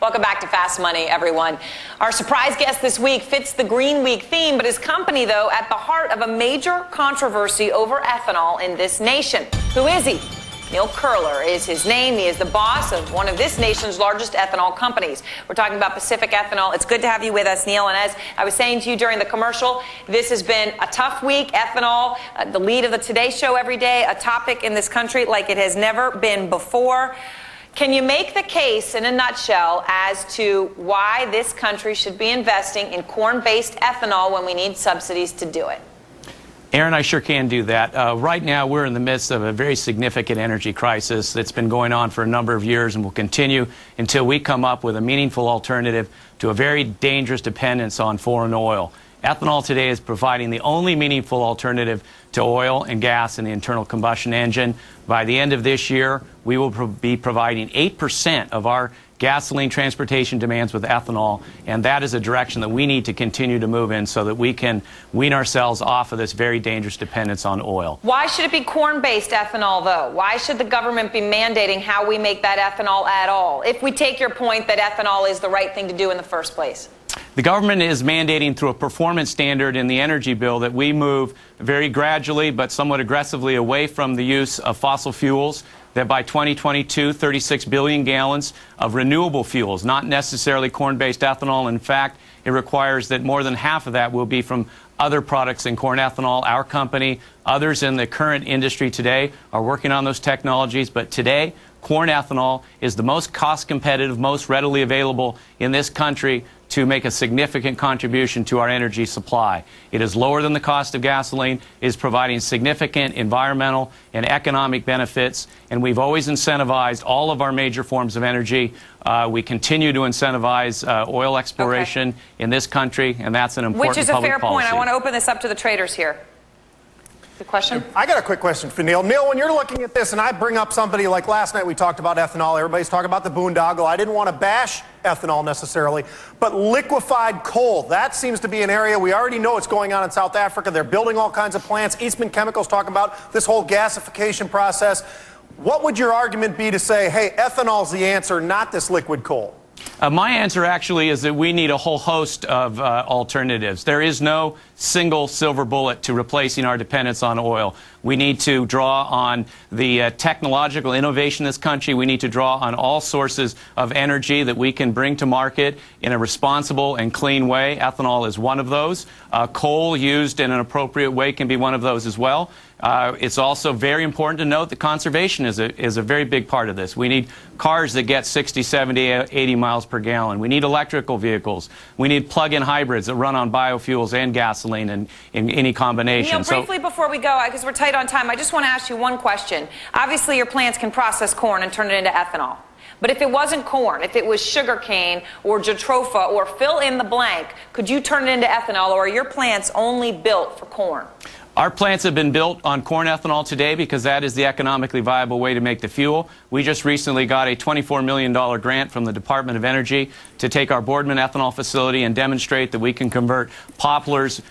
Welcome back to Fast Money, everyone. Our surprise guest this week fits the Green Week theme, but his company, though, at the heart of a major controversy over ethanol in this nation. Who is he? Neil Koehler is his name. He is the boss of one of this nation's largest ethanol companies. We're talking about Pacific Ethanol. It's good to have you with us, Neil. And as I was saying to you during the commercial, this has been a tough week. Ethanol, the lead of the Today Show every day, a topic in this country like it has never been before. Can you make the case in a nutshell as to why this country should be investing in corn-based ethanol when we need subsidies to do it? Aaron, I sure can do that. Right now, we're in the midst of a very significant energy crisis that's been going on for a number of years and will continue until we come up with a meaningful alternative to a very dangerous dependence on foreign oil. Ethanol today is providing the only meaningful alternative to oil and gas in the internal combustion engine. By the end of this year, we will be providing 8% of our gasoline transportation demands with ethanol, and that is a direction that we need to continue to move in so that we can wean ourselves off of this very dangerous dependence on oil. Why should it be corn-based ethanol, though? Why should the government be mandating how we make that ethanol at all, if we take your point that ethanol is the right thing to do in the first place? The government is mandating through a performance standard in the energy bill that we move very gradually but somewhat aggressively away from the use of fossil fuels, that by 2022, 36 billion gallons of renewable fuels, not necessarily corn-based ethanol. In fact, it requires that more than half of that will be from other products than corn ethanol. Our company, others in the current industry today are working on those technologies, but today, corn ethanol is the most cost-competitive, most readily available in this country to make a significant contribution to our energy supply. It is lower than the cost of gasoline, is providing significant environmental and economic benefits, and we've always incentivized all of our major forms of energy. We continue to incentivize oil exploration in this country, and that's an important public policy. Which is a fair point. I want to open this up to the traders here. The question? I got a quick question for Neil. Neil, when you're looking at this, and I bring up somebody like last night we talked about ethanol, everybody's talking about the boondoggle. I didn't want to bash ethanol necessarily, but liquefied coal, that seems to be an area we already know what's going on in South Africa. They're building all kinds of plants. Eastman Chemical's talking about this whole gasification process. What would your argument be to say, hey, ethanol's the answer, not this liquid coal? My answer actually is that we need a whole host of alternatives. There is no single silver bullet to replacing our dependence on oil. We need to draw on the technological innovation in this country. We need to draw on all sources of energy that we can bring to market in a responsible and clean way. Ethanol is one of those. Coal used in an appropriate way can be one of those as well. It's also very important to note that conservation is a very big part of this. We need cars that get 60, 70, 80 miles per gallon. We need electrical vehicles. We need plug-in hybrids that run on biofuels and gasoline and in any combination. Neil, briefly before we go, because we're tight on time, I just want to ask you one question. Obviously, your plants can process corn and turn it into ethanol. But if it wasn't corn, if it was sugarcane or jatropha or fill in the blank, could you turn it into ethanol, or are your plants only built for corn? Our plants have been built on corn ethanol today because that is the economically viable way to make the fuel. We just recently got a $24 million grant from the Department of Energy to take our Boardman ethanol facility and demonstrate that we can convert poplars,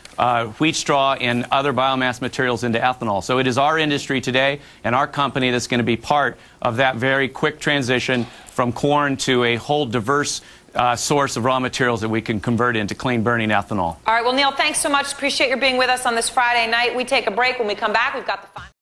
wheat straw, and other biomass materials into ethanol. So it is our industry today and our company that's going to be part of that very quick transition from corn to a whole diverse source of raw materials that we can convert into clean burning ethanol. All right, well, Neil, thanks so much. Appreciate your being with us on this Friday night. We take a break. When we come back, we've got the final.